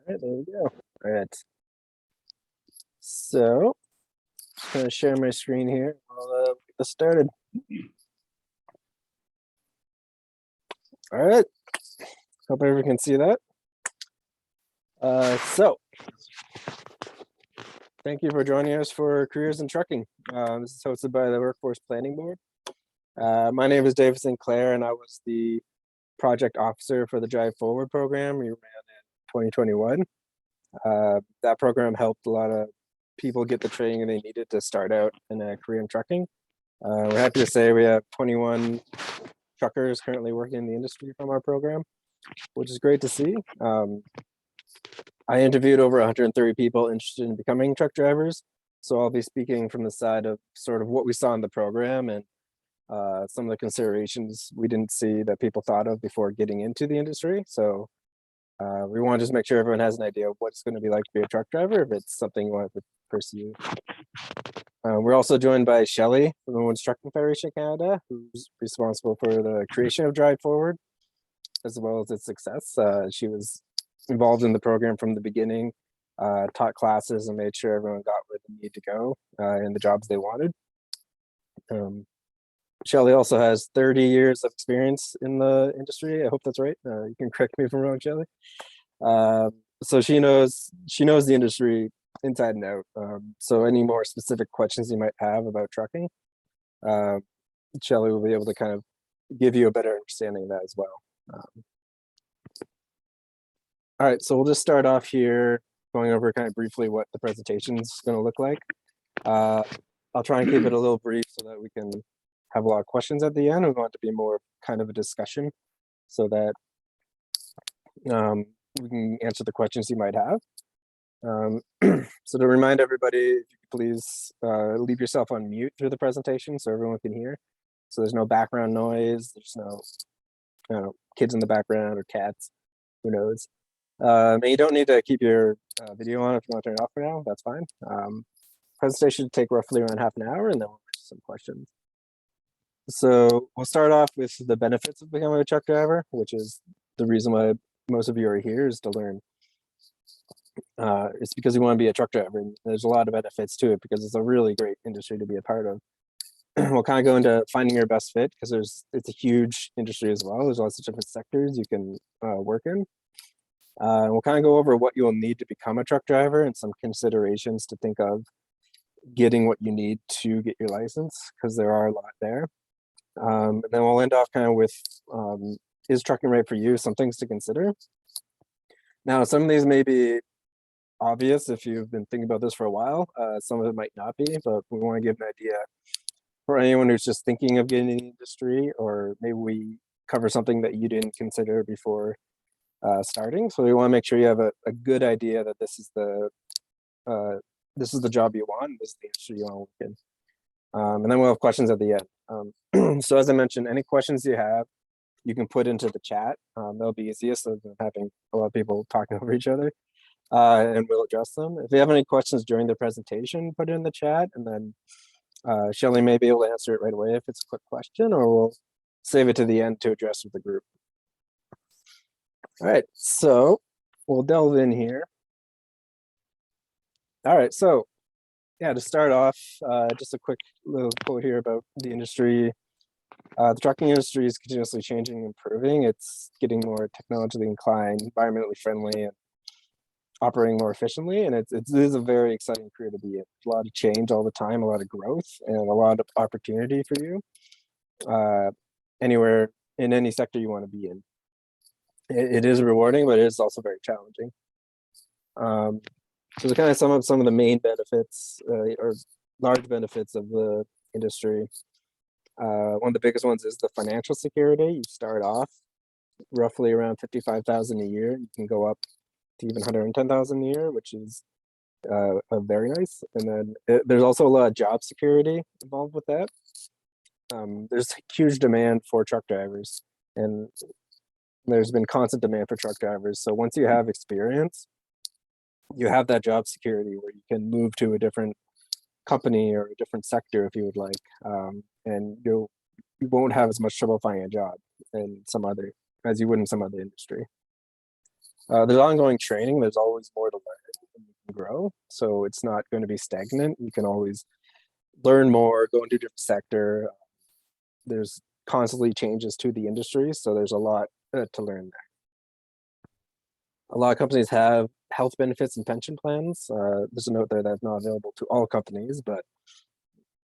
right, there we go. All right. So, just gonna share my screen here. I'll get this started. All right. Hope everyone can see that. So, thank you for joining us for Careers in Trucking. This is hosted by the Workforce Planning Board. My name is David Sinclair, and I was the project officer for the Drive Forward program we ran in 2021. That program helped a lot of people get the training they needed to start out in a career in trucking. We're happy to say we have 21 truckers currently working in the industry from our program, which is great to see. I interviewed over 130 people interested in becoming truck drivers. So I'll be speaking from the side of sort of what we saw in the program and some of the considerations we didn't see that people thought of before getting into the industry. So we want to just make sure everyone has an idea of what it's going to be like to be a truck driver if it's something you want to pursue. We're also joined by Shelley from the Women's Trucking Federation of Canada, who's responsible for the creation of Drive Forward, as well as its success. She was involved in the program from the beginning, taught classes and made sure everyone got where they need to go in the jobs they wanted. Shelley also has 30 years of experience in the industry. I hope that's right. You can correct me if I'm wrong, Shelley. So she knows the industry inside and out. So any more specific questions you might have about trucking, Shelley will be able to kind of give you a better understanding of that as well. All right, so we'll just start off here going over kind of briefly what the presentation is going to look like. I'll try and keep it a little brief so that we can have a lot of questions at the end. We want it to be more kind of a discussion so that we can answer the questions you might have. So to remind everybody, if you could please leave yourself on mute through the presentation so everyone can hear. So there's no background noise, there's no kids in the background or cats, who knows. And you don't need to keep your video on if you want to turn it off for now, that's fine. Presentation should take roughly around half an hour and then we'll answer some questions. So we'll start off with the benefits of becoming a truck driver, which is the reason why most of you are here, is to learn. It's because you want to be a truck driver, and there's a lot of benefits to it because it's a really great industry to be a part of. We'll kind of go into finding your best fit because it's a huge industry as well. There's lots of different sectors you can work in. We'll kind of go over what you'll need to become a truck driver and some considerations to think of getting what you need to get your license, because there are a lot there. And then we'll end off kind of with, is trucking right for you? Some things to consider. Now, some of these may be obvious if you've been thinking about this for a while. Some of it might not be, but we want to give an idea for anyone who's just thinking of getting in the industry, or maybe we cover something that you didn't consider before starting. So we want to make sure you have a good idea that this is the job you want, this is the industry you want to work in. And then we'll have questions at the end. So as I mentioned, any questions you have, you can put into the chat. That'll be easiest than having a lot of people talking over each other. And we'll address them. If you have any questions during the presentation, put it in the chat, and then Shelley may be able to answer it right away if it's a quick question, or we'll save it to the end to address with the group. All right, so we'll delve in here. All right, so yeah, to start off, just a quick little quote here about the industry. The trucking industry is continuously changing and improving. It's getting more technologically inclined, environmentally friendly, and operating more efficiently. And it is a very exciting career to be in. A lot of change all the time, a lot of growth, and a lot of opportunity for you anywhere in any sector you want to be in. It is rewarding, but it is also very challenging. So to kind of sum up some of the main benefits or large benefits of the industry, one of the biggest ones is the financial security. You start off roughly around $55,000 a year. You can go up to even $110,000 a year, which is very nice. And then there's also a lot of job security involved with that. There's huge demand for truck drivers, and there's been constant demand for truck drivers. So once you have experience, you have that job security where you can move to a different company or a different sector if you would like, and you won't have as much trouble finding a job in as you would in some other industry. There's ongoing training. There's always more to learn and you can grow. So it's not going to be stagnant. You can always learn more, go into a different sector. There's constantly changes to the industry. So there's a lot to learn there. A lot of companies have health benefits and pension plans. There's a note there that's not available to all companies, but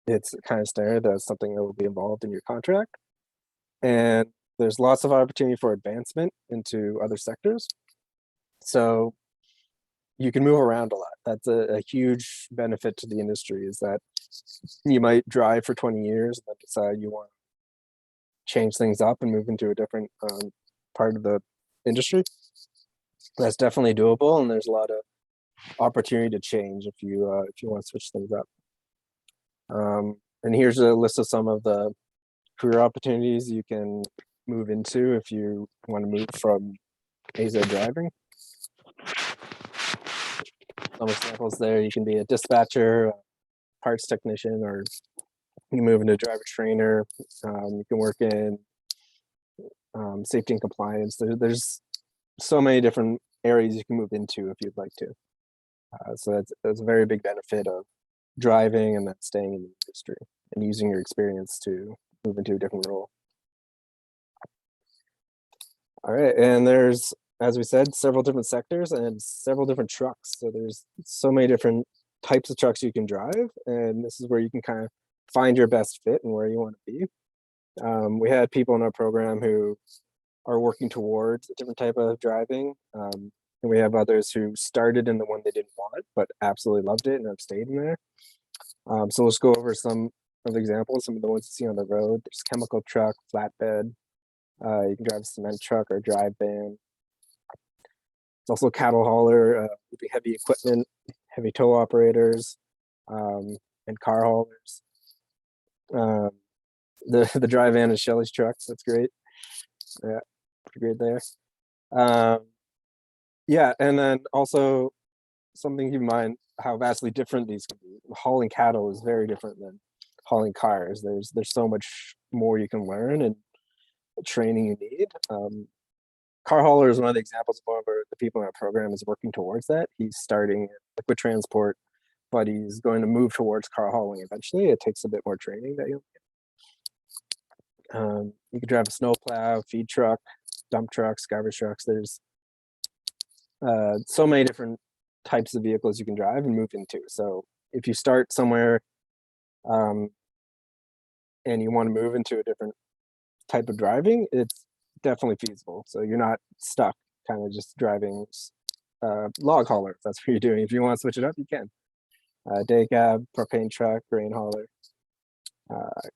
it's kind of standard. That's something that will be involved in your contract. And there's lots of opportunity for advancement into other sectors. So you can move around a lot. That's a huge benefit to the industry, is that you might drive for 20 years and then decide you want to change things up and move into a different part of the industry. That's definitely doable, and there's a lot of opportunity to change if you want to switch things up. And here's a list of some of the career opportunities you can move into if you want to move from AZ driving. Some examples there: you can be a dispatcher, parts technician, or you can move into driver trainer. You can work in safety and compliance. There's so many different areas you can move into if you'd like to. So that's a very big benefit of driving and then staying in the industry and using your experience to move into a different role. All right, and there's, as we said, several different sectors and several different trucks. So there's so many different types of trucks you can drive, and this is where you can kind of find your best fit and where you want to be. We had people in our program who are working towards a different type of driving, and we have others who started in the one they didn't want but absolutely loved it and have stayed in there. So let's go over some of the examples, some of the ones you see on the road. There's chemical truck, flatbed. You can drive a cement truck or drive van. It's also cattle hauler, heavy equipment, heavy tow operators, and car haulers. The dry van is Shelley's trucks. That's great. Yeah, pretty great there. Yeah, and then also something to keep in mind how vastly different these can be. Hauling cattle is very different than hauling cars. There's so much more you can learn and training you need. Car hauler is one of the examples of one of the people in our program is working towards that. He's starting liquid transport, but he's going to move towards car hauling eventually. It takes a bit more training that you'll get. You can drive a snowplow, feed truck, dump trucks, garbage trucks. There's so many different types of vehicles you can drive and move into. So if you start somewhere and you want to move into a different type of driving, it's definitely feasible. So you're not stuck kind of just driving log hauler, if that's what you're doing. If you want to switch it up, you can. Day cab, propane truck, grain hauler,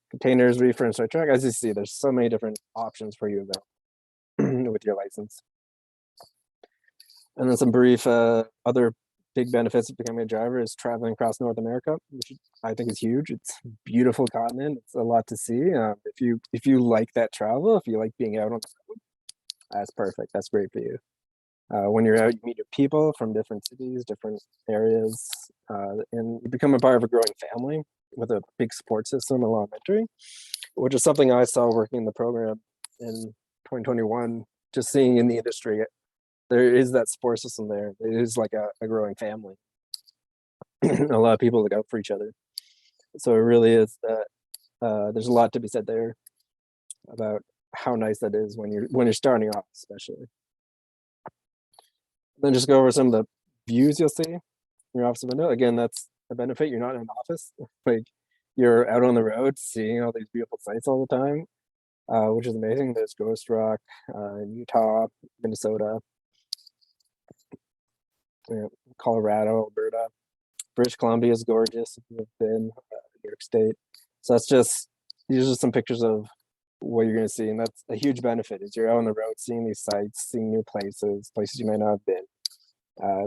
containers, reefer, and straight truck. As you see, there's so many different options for you with your license. And then some brief other big benefits of becoming a driver is traveling across North America, which I think is huge. It's a beautiful continent. It's a lot to see. If you like that travel, if you like being out on the road, that's perfect. That's great for you. When you're out, you meet your people from different cities, different areas, and you become a part of a growing family with a big support system and a lot of mentoring, which is something I saw working in the program in 2021, just seeing in the industry. There is that support system there. It is like a growing family. A lot of people look out for each other. So it really is that there's a lot to be said there about how nice that is when you're starting off, especially. Then just go over some of the views you'll see in your office window. Again, that's a benefit. You're not in an office. Like you're out on the road seeing all these beautiful sights all the time, which is amazing. There's Ghost Rock, Utah, Minnesota, Colorado, Alberta, British Columbia is gorgeous if you've been, New York State. So that's just, these are some pictures of what you're going to see, and that's a huge benefit is you're out on the road seeing these sites, seeing new places you might not have been.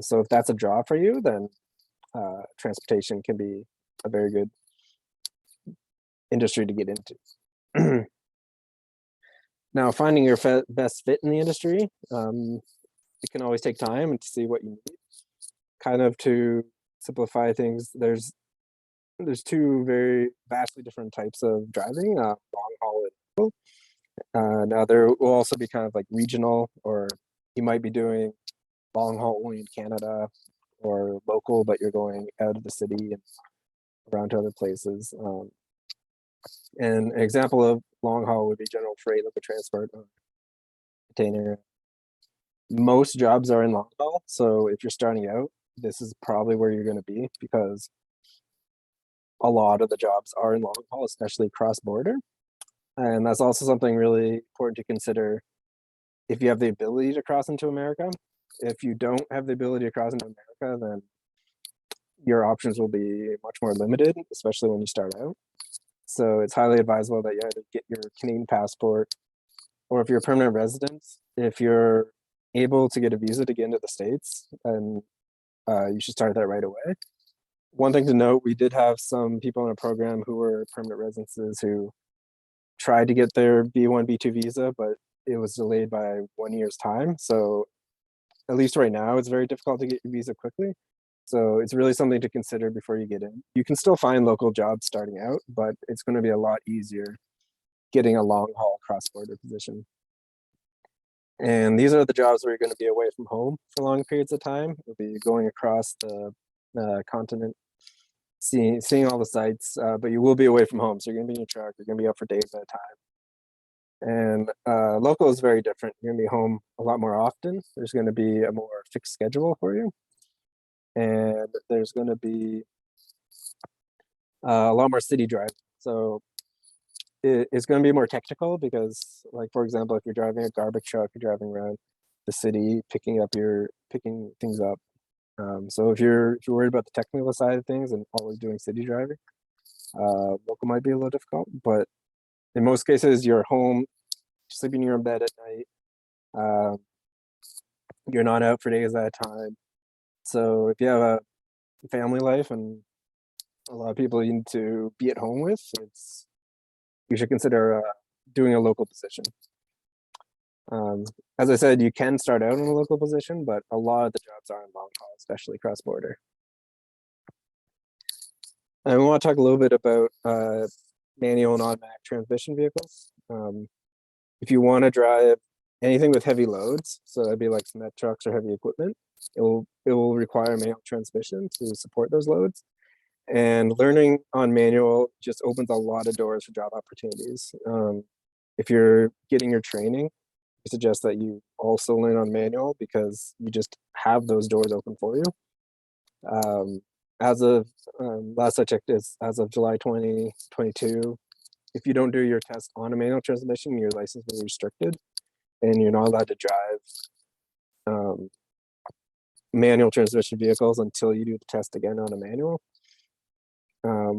So if that's a draw for you, then transportation can be a very good industry to get into. Now, finding your best fit in the industry, it can always take time and to see what you need. Kind of to simplify things, there's two very vastly different types of driving, long haul and local. Now there will also be kind of like regional, or you might be doing long haul only in Canada, or local, but you're going out of the city and around to other places. And an example of long haul would be general freight, liquid transport, container. Most jobs are in long haul, so if you're starting out, this is probably where you're going to be, because a lot of the jobs are in long haul, especially cross border. And that's also something really important to consider if you have the ability to cross into America. If you don't have the ability to cross into America, then your options will be much more limited, especially when you start out. So it's highly advisable that you either get your Canadian passport, or if you're a permanent resident, if you're able to get a visa to get into the States, and you should start that right away. One thing to note, we did have some people in a program who were permanent residences who tried to get their B1, B2 visa, but it was delayed by 1 year's time. So at least right now, it's very difficult to get your visa quickly. So it's really something to consider before you get in. You can still find local jobs starting out, but it's going to be a lot easier getting a long haul cross-border position. And these are the jobs where you're going to be away from home for long periods of time. You'll be going across the continent, seeing all the sights, but you will be away from home. So you're going to be in your truck, you're going to be out for days at a time. And local is very different. You're going to be home a lot more often. There's going to be a more fixed schedule for you. And there's going to be a lot more city driving. So it's going to be more technical because, like, for example, if you're driving a garbage truck, you're driving around the city, picking things up. So if you're worried about the technical side of things and always doing city driving, local might be a little difficult. But in most cases, you're home, sleeping in your own bed at night. You're not out for days at a time. So if you have a family life and a lot of people you need to be at home with, you should consider doing a local position. As I said, you can start out in a local position, but a lot of the jobs are in long haul, especially cross border. And we want to talk a little bit about manual and automatic transmission vehicles. If you want to drive anything with heavy loads, so that'd be like cement trucks or heavy equipment, it will require manual transmission to support those loads. And learning on manual just opens a lot of doors for job opportunities. If you're getting your training, I suggest that you also learn on manual because you just have those doors open for you. As of last I checked, is as of July 2022, if you don't do your test on a manual transmission, your license is restricted and you're not allowed to drive manual transmission vehicles until you do the test again on a manual.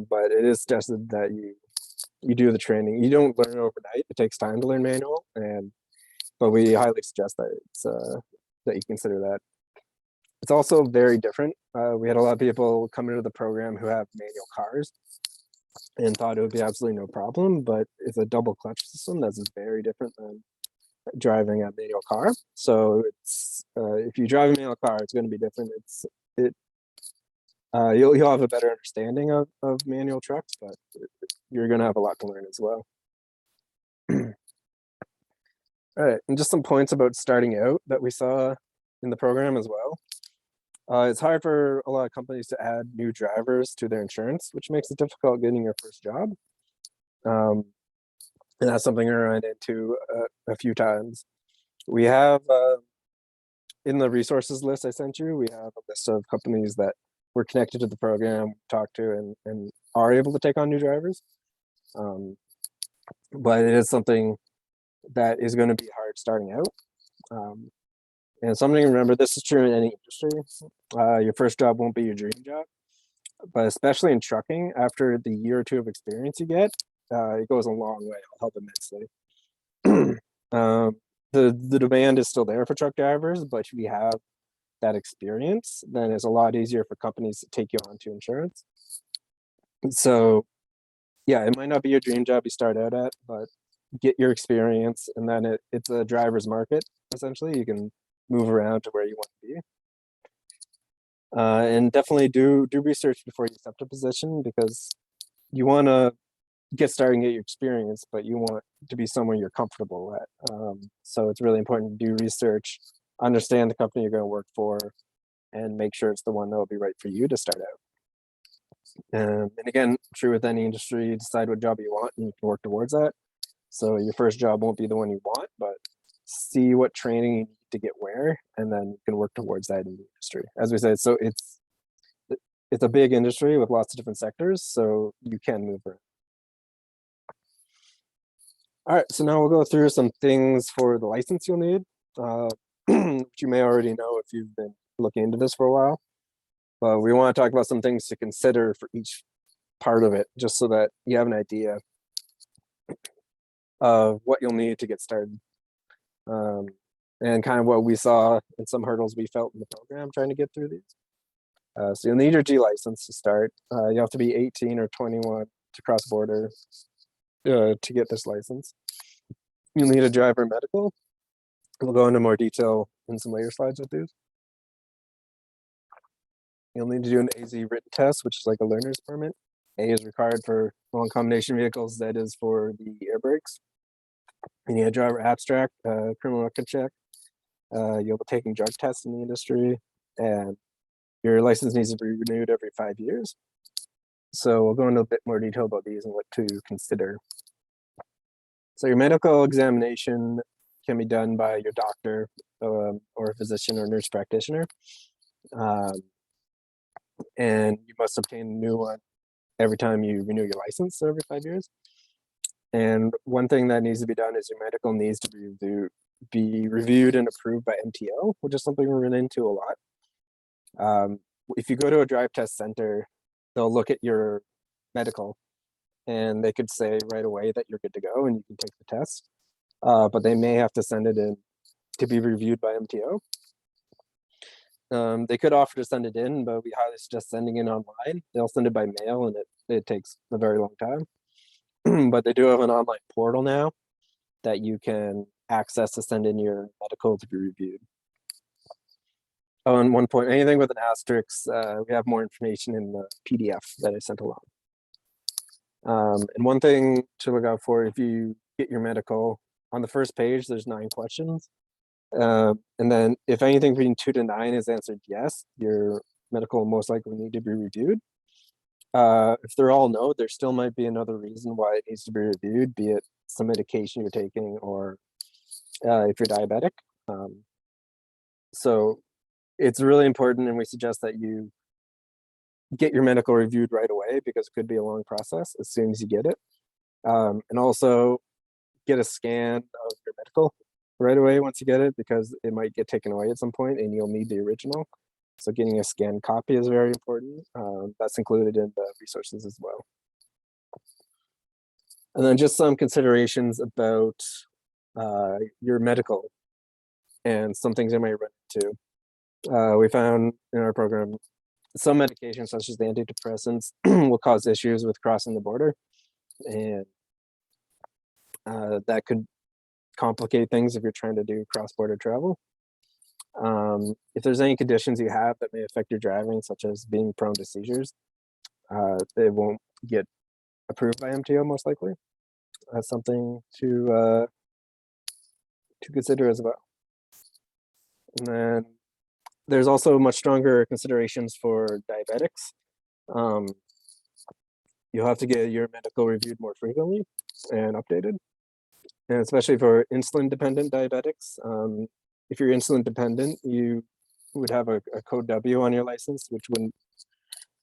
But it is suggested that you do the training. You don't learn overnight. It takes time to learn manual, but we highly suggest that that you consider that. It's also very different. We had a lot of people come into the program who have manual cars and thought it would be absolutely no problem, but it's a double clutch system that's very different than driving a manual car. So it's if you drive a manual car, it's going to be different. You'll have a better understanding of manual trucks, but you're going to have a lot to learn as well. All right, and just some points about starting out that we saw in the program as well. It's hard for a lot of companies to add new drivers to their insurance, which makes it difficult getting your first job. And that's something I ran into a few times. We have, in the resources list I sent you, we have a list of companies that we're connected to the program, talk to, and are able to take on new drivers. But it is something that is going to be hard starting out. And something to remember, this is true in any industry. Your first job won't be your dream job, but especially in trucking, after the year or two of experience you get, it goes a long way. It'll help immensely. The demand is still there for truck drivers, but if you have that experience, then it's a lot easier for companies to take you onto insurance. So yeah, it might not be your dream job you start out at, but get your experience, and then it's a driver's market, essentially. You can move around to where you want to be. And definitely do research before you accept a position, because you want to get started and get your experience, but you want to be somewhere you're comfortable at. So it's really important to do research understand the company you're going to work for, and make sure it's the one that will be right for you to start out. And again, true with any industry, decide what job you want and you can work towards that. So your first job won't be the one you want, but see what training you need to get where, and then you can work towards that in the industry. As we said, so it's a big industry with lots of different sectors, so you can move around. All right, so now we'll go through some things for the license you'll need, which you may already know if you've been looking into this for a while. But we want to talk about some things to consider for each part of it, just so that you have an idea of what you'll need to get started. And kind of what we saw and some hurdles we felt in the program trying to get through these. So you'll need your G license to start. You have to be 18 or 21 to cross border to get this license. You'll need a driver medical. We'll go into more detail in some later slides with these. You'll need to do an AZ written test, which is like a learner's permit. A is required for long combination vehicles, that is for the air brakes. You need a driver abstract, criminal record check. You'll be taking drug tests in the industry, and your license needs to be renewed every 5 years. So we'll go into a bit more detail about these and what to consider. So your medical examination can be done by your doctor or a physician or nurse practitioner. And you must obtain a new one every time you renew your license, so every 5 years. And one thing that needs to be done is your medical needs to be reviewed and approved by MTO, which is something we run into a lot. If you go to a drive test center, they'll look at your medical and they could say right away that you're good to go and you can take the test. But they may have to send it in to be reviewed by MTO. They could offer to send it in, but we highly suggest sending it online. They'll send it by mail and it takes a very long time. But they do have an online portal now that you can access to send in your medical to be reviewed. Oh, and one point, anything with an asterisk, we have more information in the PDF that I sent along. And one thing to look out for, if you get your medical, on the first page, there's 9 questions. And then if anything between 2 to 9 is answered yes, your medical will most likely need to be reviewed. If they're all no, there still might be another reason why it needs to be reviewed, be it some medication you're taking or if you're diabetic. So it's really important, and we suggest that you get your medical reviewed right away because it could be a long process as soon as you get it. And also get a scan of your medical right away once you get it, because it might get taken away at some point and you'll need the original. So getting a scanned copy is very important. That's included in the resources as well. And then just some considerations about your medical and some things you might run into. We found in our program some medications, such as the antidepressants, will cause issues with crossing the border, and that could complicate things if you're trying to do cross-border travel. If there's any conditions you have that may affect your driving, such as being prone to seizures, they won't get approved by MTO most likely. That's something to consider as well. And then there's also much stronger considerations for diabetics. You'll have to get your medical reviewed more frequently and updated, and especially for insulin-dependent diabetics. If you're insulin-dependent, you would have a code W on your license, which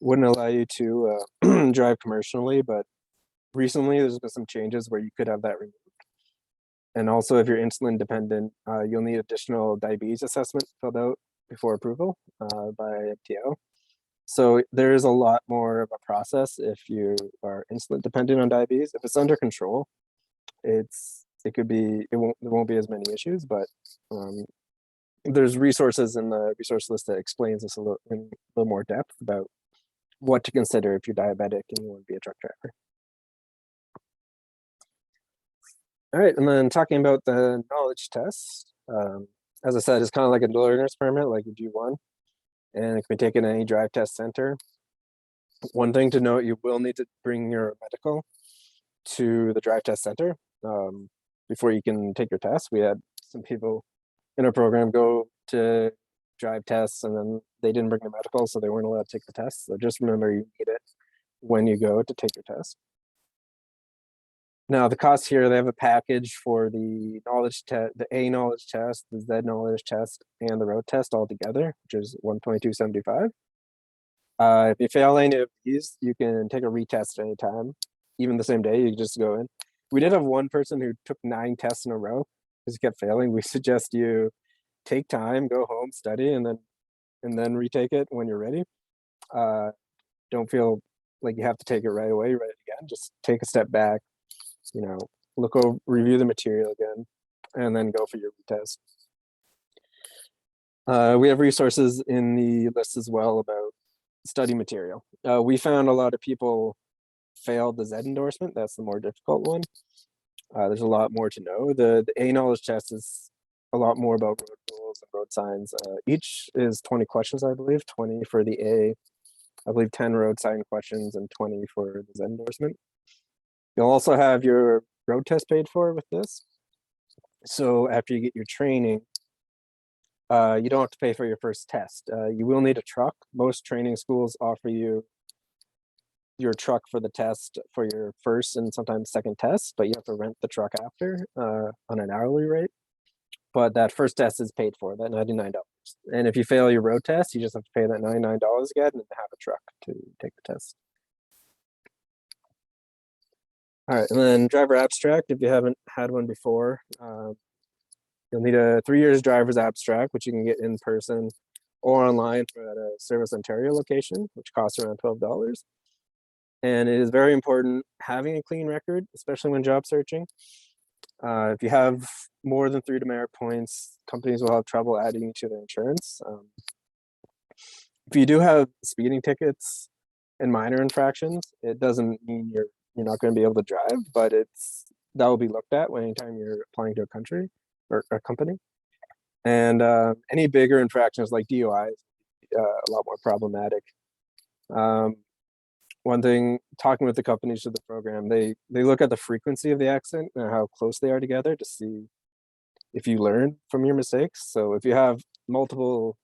wouldn't allow you to drive commercially. But recently, there's been some changes where you could have that removed. And also, if you're insulin-dependent, you'll need additional diabetes assessment filled out before approval by MTO. So there is a lot more of a process if you are insulin dependent on diabetes. If it's under control, it won't be as many issues, but there's resources in the resource list that explains this in a little more depth about what to consider if you're diabetic and you want to be a truck driver. All right, and then talking about the knowledge test, as I said, it's kind of like a learner's permit, like you do one, and it can be taken at any drive test center. One thing to note, you will need to bring your medical to the drive test center before you can take your test. We had some people in our program go to drive tests, and then they didn't bring the medical, so they weren't allowed to take the test. So just remember you need it when you go to take your test. Now the cost here, they have a package for the knowledge test, the A knowledge test, the Z knowledge test, and the road test all together, which is 122.75. If you fail any of these, you can take a retest anytime, even the same day. You can just go in. We did have one person who took 9 tests in a row because he kept failing. We suggest you take time, go home, study, and then retake it when you're ready. Don't feel like you have to take it right away, right again. Just take a step back, look over, review the material again, and then go for your retest. We have resources in the list as well about study material. We found a lot of people failed the Z endorsement. That's the more difficult one. There's a lot more to know. The A knowledge test is a lot more about road rules and road signs. Each is 20 questions, I believe, 20 for the A, I believe 10 road sign questions and 20 for the Z endorsement. You'll also have your road test paid for with this. So after you get your training, you don't have to pay for your first test. You will need a truck. Most training schools offer you your truck for the test for your first and sometimes second test, but you have to rent the truck after on an hourly rate. But that first test is paid for, that $99. And if you fail your road test, you just have to pay that $99 again and have a truck to take the test. All right, and then driver abstract, if you haven't had one before, you'll need a 3 years driver's abstract, which you can get in person or online at a Service Ontario location, which costs around $12. And it is very important having a clean record, especially when job searching. If you have more than 3 demerit points, companies will have trouble adding you to their insurance. If you do have speeding tickets and minor infractions, it doesn't mean you're not going to be able to drive, but that will be looked at anytime you're applying to a country or a company. And any bigger infractions like DUI is a lot more problematic. One thing, talking with the companies to the program, they look at the frequency of the accident and how close they are together to see if you learn from your mistakes. So if you have multiple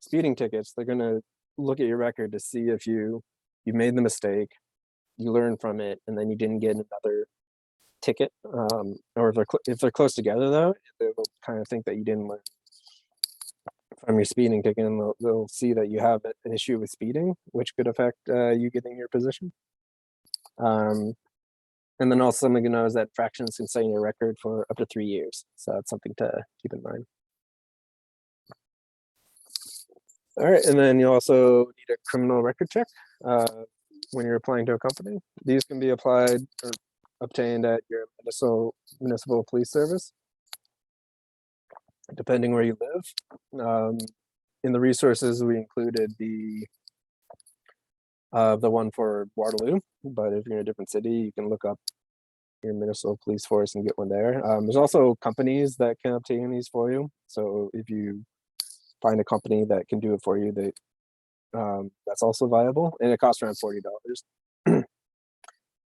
speeding tickets, they're going to look at your record to see if you made the mistake, you learn from it, and then you didn't get another ticket. Or if they're close together, though, they'll kind of think that you didn't learn from your speeding ticket, and they'll see that you have an issue with speeding, which could affect you getting your position. And then also something to know is that fractions can stay in your record for up to 3 years. So that's something to keep in mind. All right, and then you also need a criminal record check when you're applying to a company. These can be applied or obtained at your municipal police service, depending where you live. In the resources, we included the one for Waterloo, but if you're in a different city, you can look up your municipal police force and get one there. There's also companies that can obtain these for you. So if you find a company that can do it for you, that's also viable, and it costs around $40.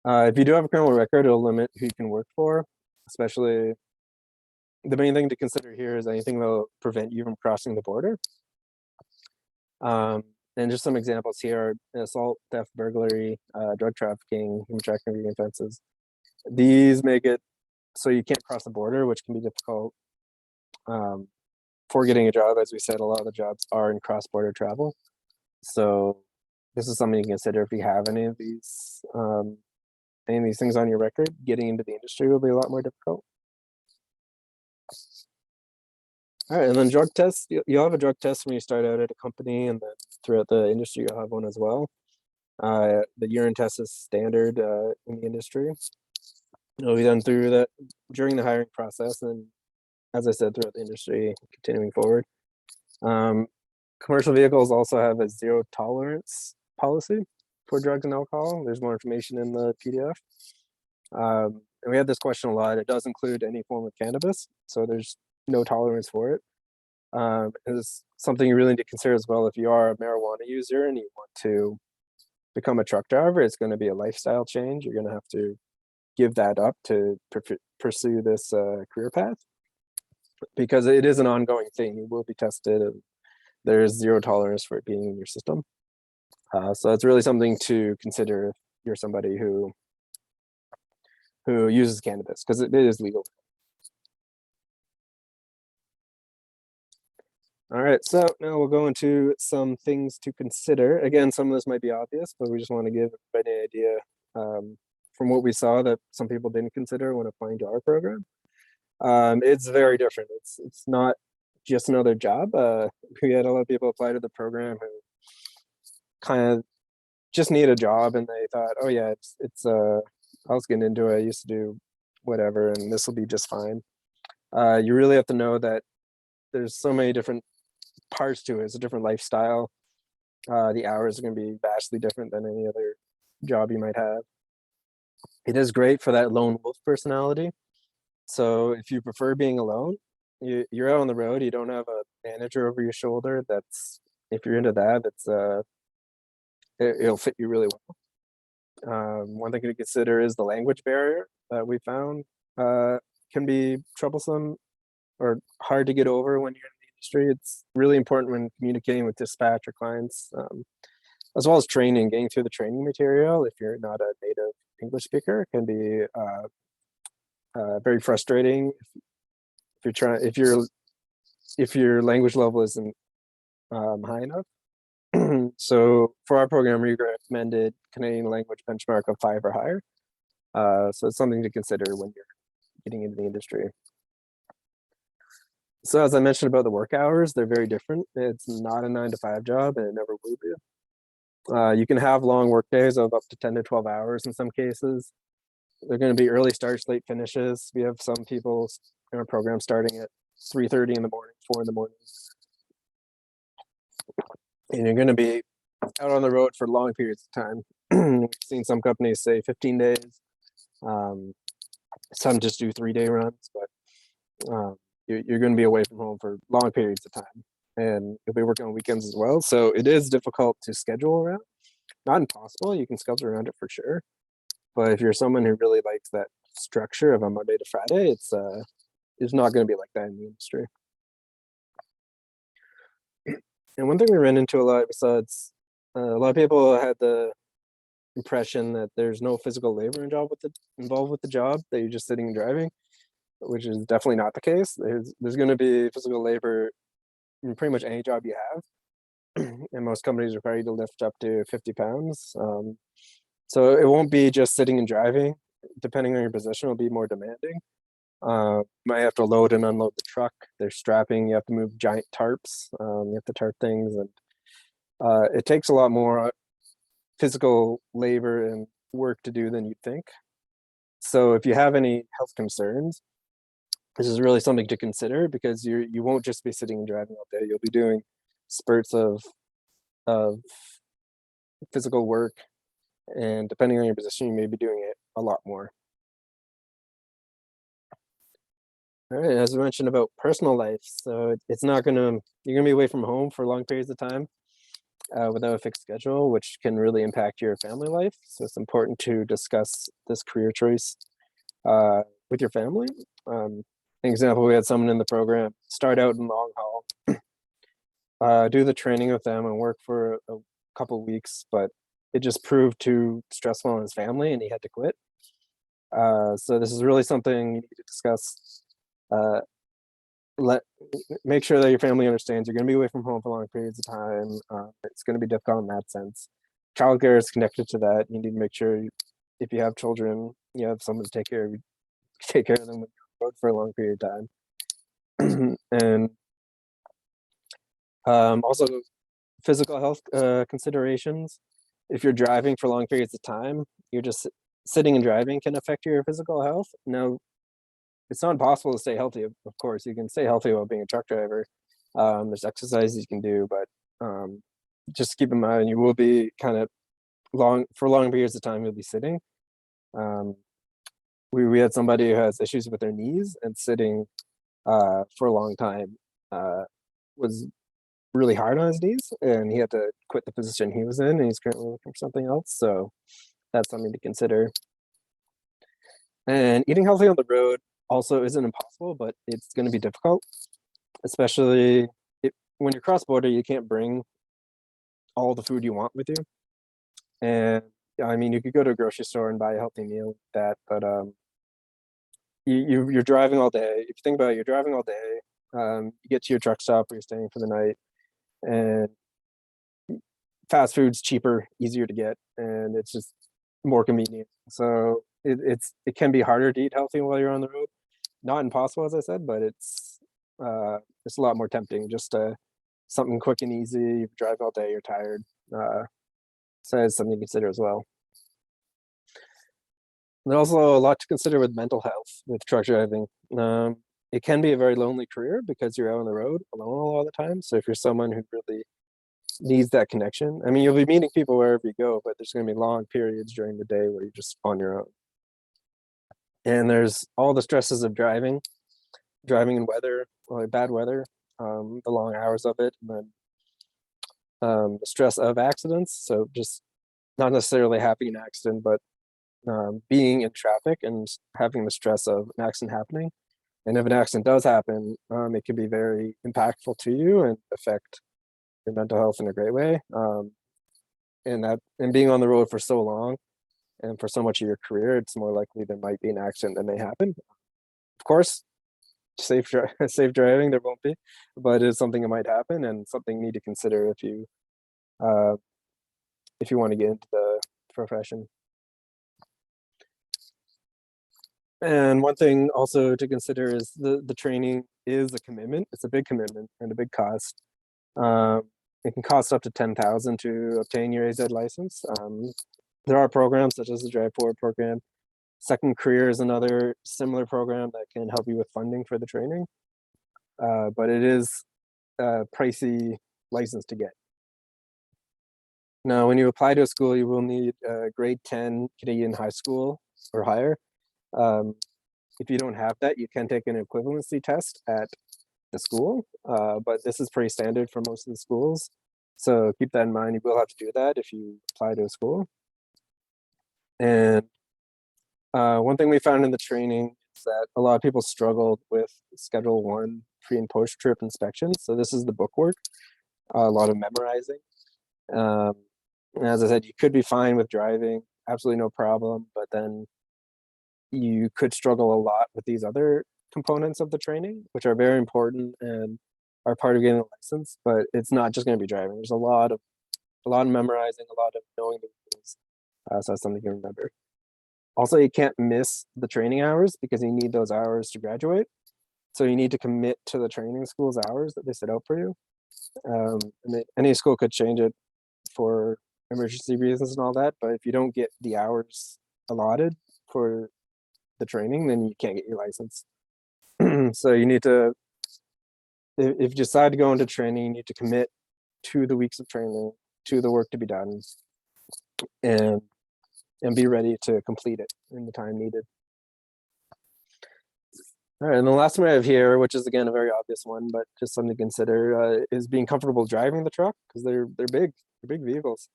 If you do have a criminal record, it'll limit who you can work for, especially the main thing to consider here is anything that will prevent you from crossing the border. And just some examples here are assault, theft, burglary, drug trafficking, human trafficking offenses. These make it so you can't cross the border, which can be difficult for getting a job. As we said, a lot of the jobs are in cross-border travel. So this is something you can consider if you have any of these things on your record. Getting into the industry will be a lot more difficult. All right, and then drug tests. You'll have a drug test when you start out at a company, and then throughout the industry, you'll have one as well. The urine test is standard in the industry. It'll be done through that during the hiring process, and as I said, throughout the industry, continuing forward. Commercial vehicles also have a zero tolerance policy for drugs and alcohol. There's more information in the PDF. And we had this question a lot. It does include any form of cannabis, so there's no tolerance for it. It's something you really need to consider as well. If you are a marijuana user and you want to become a truck driver, it's going to be a lifestyle change. You're going to have to give that up to pursue this career path. because it is an ongoing thing. You will be tested, and there is zero tolerance for it being in your system. So it's really something to consider if you're somebody who uses cannabis, because it is legal. All right, so now we'll go into some things to consider. Again, some of this might be obvious, but we just want to give everybody an idea from what we saw that some people didn't consider when applying to our program. It's very different. It's not just another job. We had a lot of people apply to the program who kind of just need a job, and they thought, oh yeah, it's I was getting into it. I used to do whatever, and this will be just fine. You really have to know that there's so many different parts to it. It's a different lifestyle. The hours are going to be vastly different than any other job you might have. It is great for that lone wolf personality. So if you prefer being alone, you're out on the road. You don't have a manager over your shoulder. If you're into that, it'll fit you really well. One thing to consider is the language barrier that we found can be troublesome or hard to get over when you're in the industry. It's really important when communicating with dispatch or clients, as well as training, getting through the training material. If you're not a native English speaker, can be very frustrating. If your language level isn't high enough. So for our program, we recommended Canadian language benchmark of 5 or higher. So it's something to consider when you're getting into the industry. So as I mentioned about the work hours, they're very different. It's not a 9-to-5 job, and it never will be. You can have long work days of up to 10 to 12 hours in some cases. They're going to be early starts, late finishes. We have some people in our program starting at 3:30 in the morning, 4 in the morning. And you're going to be out on the road for long periods of time. We've seen some companies say 15 days. Some just do 3-day runs, but you're going to be away from home for long periods of time. And you'll be working on weekends as well. So it is difficult to schedule around. Not impossible. You can schedule around it for sure. But if you're someone who really likes that structure of a Monday to Friday, it's not going to be like that in the industry. And one thing we ran into a lot, besides a lot of people had the impression that there's no physical labor involved with the job, that you're just sitting and driving, which is definitely not the case. There's going to be physical labor in pretty much any job you have, and most companies require you to lift up to 50 pounds. So it won't be just sitting and driving. Depending on your position, it'll be more demanding. You might have to load and unload the truck. There's strapping. You have to move giant tarps. You have to tarp things, and it takes a lot more physical labor and work to do than you'd think. So if you have any health concerns, this is really something to consider, because you won't just be sitting and driving all day. You'll be doing spurts of physical work, and depending on your position, you may be doing it a lot more. All right, as I mentioned about personal life, so you're gonna be away from home for long periods of time without a fixed schedule, which can really impact your family life. So it's important to discuss this career choice with your family. An example, we had someone in the program start out in long haul, do the training with them and work for a couple weeks, but it just proved too stressful on his family and he had to quit. So this is really something you need to discuss. Make sure that your family understands you're going to be away from home for long periods of time. It's going to be difficult in that sense. Childcare is connected to that. You need to make sure if you have children, you have someone to take care of them when you're on the road for a long period of time. And also physical health considerations. If you're driving for long periods of time, you're just sitting and driving can affect your physical health. Now, it's not impossible to stay healthy. Of course, you can stay healthy while being a truck driver. There's exercises you can do, but just keep in mind you will be kind of long periods of time. You'll be sitting. We had somebody who has issues with their knees, and sitting for a long time was really hard on his knees, and he had to quit the position he was in, and he's currently looking for something else. So that's something to consider. And eating healthy on the road, also isn't impossible, but it's going to be difficult, especially when you're cross border. You can't bring all the food you want with you, and I mean, you could go to a grocery store and buy a healthy meal with that, but you're driving all day. If you think about it, you're driving all day. You get to your truck stop where you're staying for the night, and fast food's cheaper, easier to get, and it's just more convenient. So it can be harder to eat healthy while you're on the road. Not impossible, as I said, but it's a lot more tempting. Just something quick and easy. You drive all day, you're tired. So it's something to consider as well. There's also a lot to consider with mental health with truck driving. It can be a very lonely career because you're out on the road alone all the time. So if you're someone who really needs that connection, I mean, you'll be meeting people wherever you go, but there's going to be long periods during the day where you're just on your own. And there's all the stresses of driving in weather, or bad weather, the long hours of it, and then the stress of accidents. So just not necessarily having an accident, but being in traffic and having the stress of an accident happening. And if an accident does happen, it can be very impactful to you and affect your mental health in a great way. And being on the road for so long and for so much of your career, it's more likely there might be an accident that may happen. Of course, safe driving there won't be, but it's something that might happen and something you need to consider if you want to get into the profession. And one thing also to consider is the training is a commitment. It's a big commitment and a big cost. It can cost up to $10,000 to obtain your AZ license. There are programs such as the Drive Forward program. Second Career is another similar program that can help you with funding for the training. But it is a pricey license to get. Now, when you apply to a school, you will need a grade 10 Canadian high school or higher. If you don't have that, you can take an equivalency test at the school, but this is pretty standard for most of the schools. So keep that in mind. You will have to do that if you apply to a school. And one thing we found in the training is that a lot of people struggled with Schedule 1 pre and post trip inspections. So this is the book work, a lot of memorizing. As I said, you could be fine with driving, absolutely no problem, but then you could struggle a lot with these other components of the training, which are very important and are part of getting a license. But it's not just going to be driving. There's a lot of memorizing, a lot of knowing the rules. So that's something to remember. Also, you can't miss the training hours because you need those hours to graduate. So you need to commit to the training school's hours that they set out for you. And any school could change it for emergency reasons and all that. But if you don't get the hours allotted for the training, then you can't get your license. So you need to, if you decide to go into training, you need to commit to the weeks of training, to the work to be done, and be ready to complete it in the time needed. All right, and the last one I have here, which is again a very obvious one, but just something to consider, is being comfortable driving the truck, because they're big vehicles.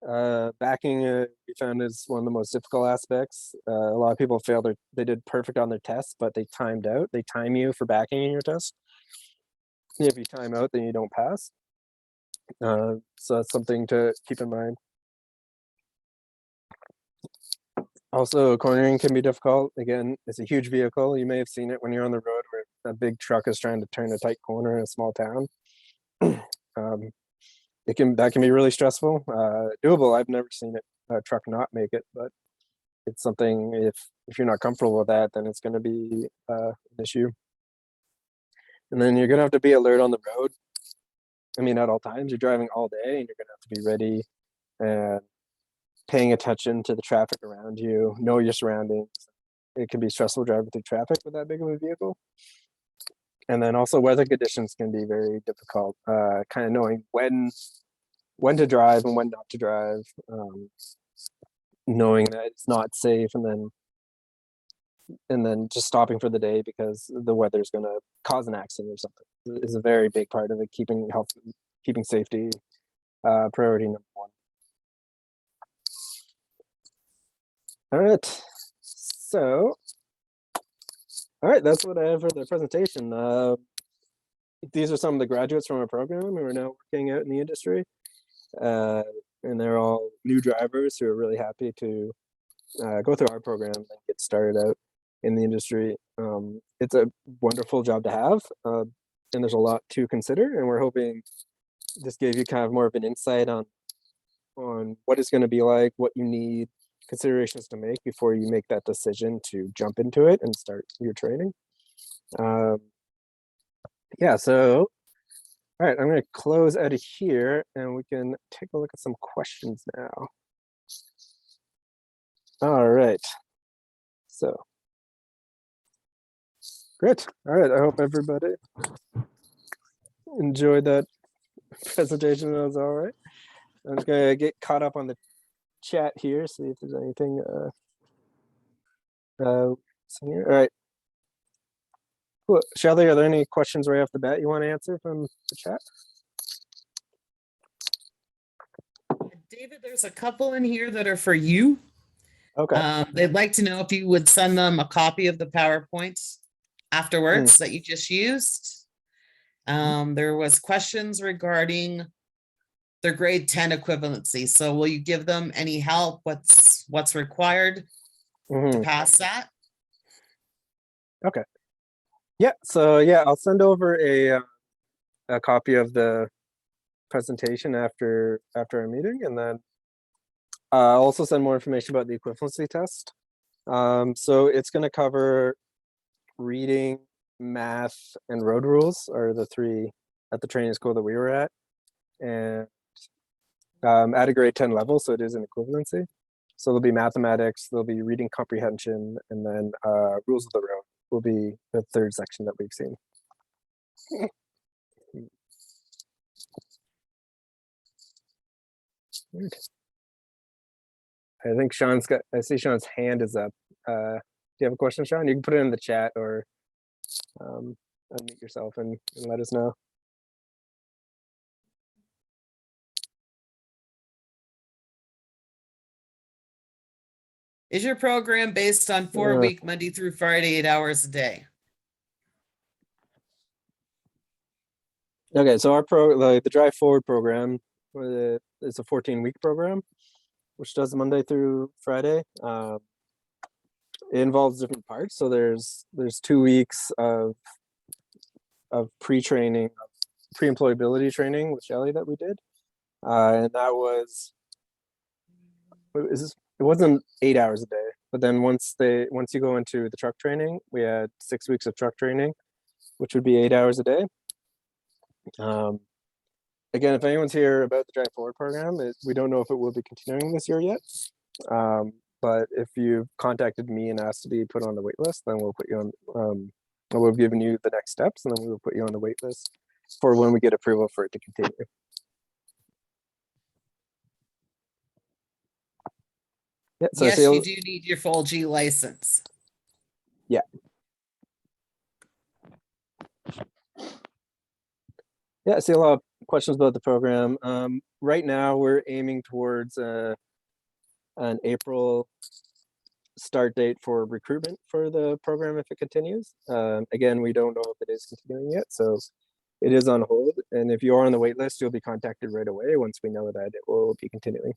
Backing, we found, is one of the most difficult aspects. A lot of people failed they did perfect on their tests, but they timed out. They time you for backing in your test. If you time out, then you don't pass. So that's something to keep in mind. Also, cornering can be difficult. Again, it's a huge vehicle. You may have seen it when you're on the road where a big truck is trying to turn a tight corner in a small town. That can be really stressful. Doable. I've never seen a truck not make it, but it's something, if you're not comfortable with that, then it's going to be an issue. And then you're going to have to be alert on the road. I mean, at all times. You're driving all day, and you're going to have to be ready and paying attention to the traffic around you, know your surroundings. It can be stressful driving through traffic with that big of a vehicle. And then also weather conditions can be very difficult, kind of knowing when to drive and when not to drive, knowing that it's not safe, and then just stopping for the day because the weather is going to cause an accident or something is a very big part of it. Keeping safety priority number one. All right, so All right, that's what I have for the presentation. These are some of the graduates from our program who are now working out in the industry. And they're all new drivers who are really happy to go through our program and get started out in the industry. It's a wonderful job to have, and there's a lot to consider. And we're hoping this gave you kind of more of an insight on what it's going to be like, what you need, considerations to make before you make that decision to jump into it and start your training. Yeah, so all right, I'm going to close out of here and we can take a look at some questions now. All right, so great. All right, I hope everybody enjoyed that presentation. That was all right. I'm just going to get caught up on the chat here, see if there's anything all right. Cool. Shelly, are there any questions right off the bat you want to answer from the chat? David, there's a couple in here that are for you. Okay. They'd like to know if you would send them a copy of the PowerPoint afterwards that you just used. There was questions regarding their grade 10 equivalency. So will you give them any help? What's required to pass that? Okay. Yeah, so yeah, I'll send over a copy of the presentation after our meeting, and then I'll also send more information about the equivalency test. So it's going to cover reading, math, and road rules are the three at the training school that we were at, and at a grade 10 level, so it is an equivalency. So there'll be mathematics, there'll be reading comprehension, and then rules of the road will be the third section that we've seen. I think Sean's got, I see Sean's hand is up. Do you have a question, Sean? You can put it in the chat or unmute yourself and let us know. Is your program based on 4-week Monday through Friday, 8 hours a day? Okay, so our the Drive Forward program is a 14-week program, which does Monday through Friday. It involves different parts. So there's 2 weeks of pre-training, pre-employability training with Shelly that we did, and that was it wasn't 8 hours a day, but then once you go into the truck training, we had 6 weeks of truck training, which would be 8 hours a day. Again, if anyone's here about the Drive Forward program, we don't know if it will be continuing this year yet. But if you've contacted me and asked to be put on the wait list, then we'll put you on, we've given you the next steps, and then we will put you on the wait list for when we get approval for it to continue. Yeah, so yes, you do need your full G license. Yeah. Yeah, I see a lot of questions about the program. Right now, we're aiming towards an April start date for recruitment for the program if it continues. Again, we don't know if it is continuing yet, so it is on hold. And if you are on the wait list, you'll be contacted right away once we know that it will be continuing.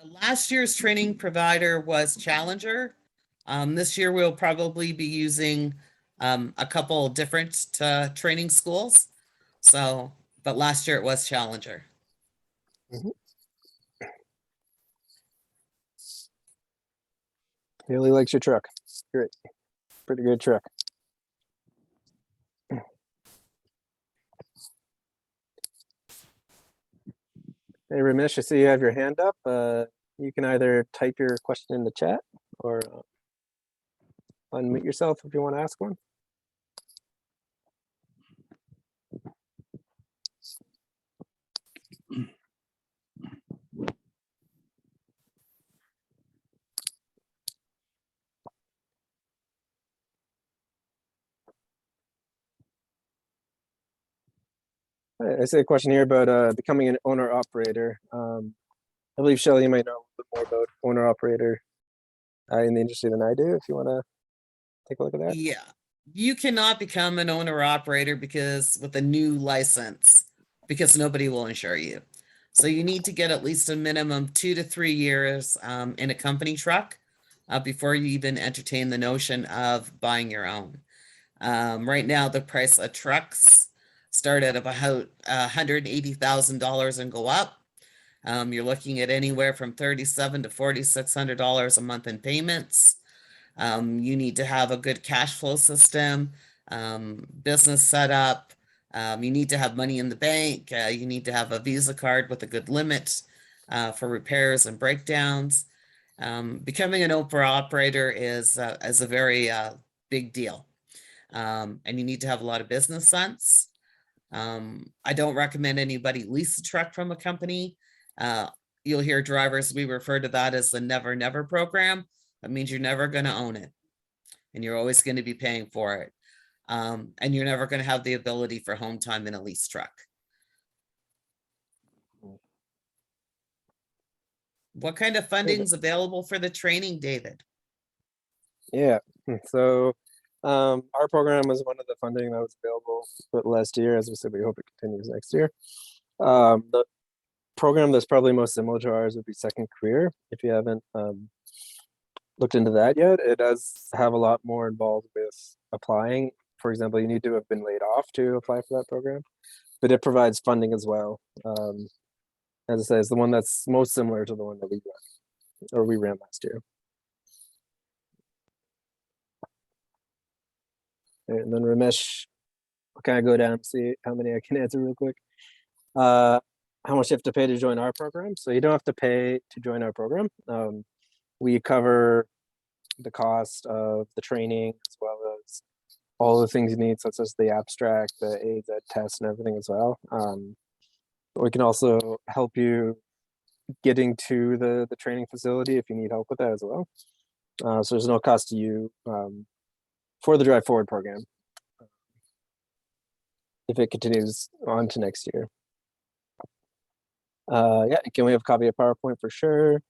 Last year's training provider was Challenger. This year we'll probably be using a couple different training schools. So, but last year it was Challenger. He really likes your truck. Great. Pretty good truck. Hey, Ramesh, I see you have your hand up. You can either type your question in the chat or unmute yourself if you want to ask one. I see a question here about becoming an owner operator. I believe Shelley, you might know a little bit more about owner operator in the industry than I do. If you want to take a look at that. Yeah, you cannot become an owner operator because with a new license, because nobody will insure you. So you need to get at least a minimum 2 to 3 years in a company truck before you even entertain the notion of buying your own. Right now, the price of trucks start at about $180,000 and go up. You're looking at anywhere from $3,700 to $4,600 a month in payments. You need to have a good cash flow system, business setup. You need to have money in the bank. You need to have a Visa card with a good limit for repairs and breakdowns. Becoming an owner operator is a very big deal. And you need to have a lot of business sense. I don't recommend anybody lease a truck from a company. You'll hear drivers, we refer to that as the never, never program. That means you're never going to own it and you're always going to be paying for it. And you're never going to have the ability for home time in a lease truck. What kind of funding is available for the training, David? Yeah, so our program was one of the funding that was available for last year. As we said, we hope it continues next year. The program that's probably most similar to ours would be Second Career. If you haven't looked into that yet, it does have a lot more involved with applying. For example, you need to have been laid off to apply for that program, but it provides funding as well. As I say, it's the one that's most similar to the one that we ran last year. And then Ramesh, I'll kind of go down and see how many I can answer real quick. How much you have to pay to join our program? So you don't have to pay to join our program. We cover the cost of the training as well as all the things you need, such as the abstract, the AZ test, and everything as well. We can also help you getting to the training facility if you need help with that as well. So there's no cost to you for the Drive Forward program if it continues on to next year. Yeah, can we have a copy of PowerPoint for sure?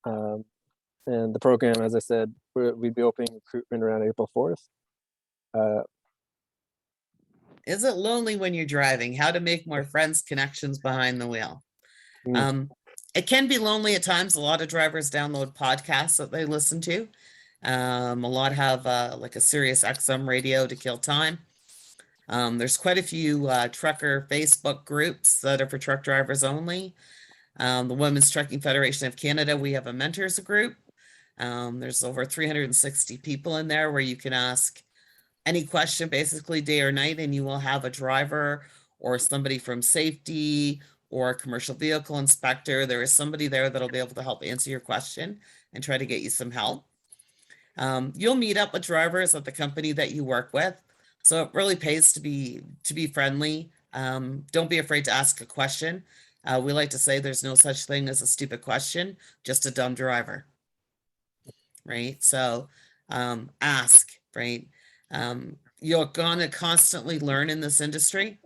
And the program, as I said, we'd be opening recruitment around April 4th. Is it lonely when you're driving? How to make more friends, connections behind the wheel. It can be lonely at times. A lot of drivers download podcasts that they listen to. A lot have like a Sirius XM radio to kill time. There's quite a few trucker Facebook groups that are for truck drivers only. The Women's Trucking Federation of Canada, we have a mentors group. There's over 360 people in there where you can ask any question basically day or night, and you will have a driver or somebody from safety or a commercial vehicle inspector. There is somebody there that'll be able to help answer your question and try to get you some help. You'll meet up with drivers at the company that you work with. So it really pays to be friendly. Don't be afraid to ask a question. We like to say there's no such thing as a stupid question, just a dumb driver. Right? So ask, right? You're going to constantly learn in this industry.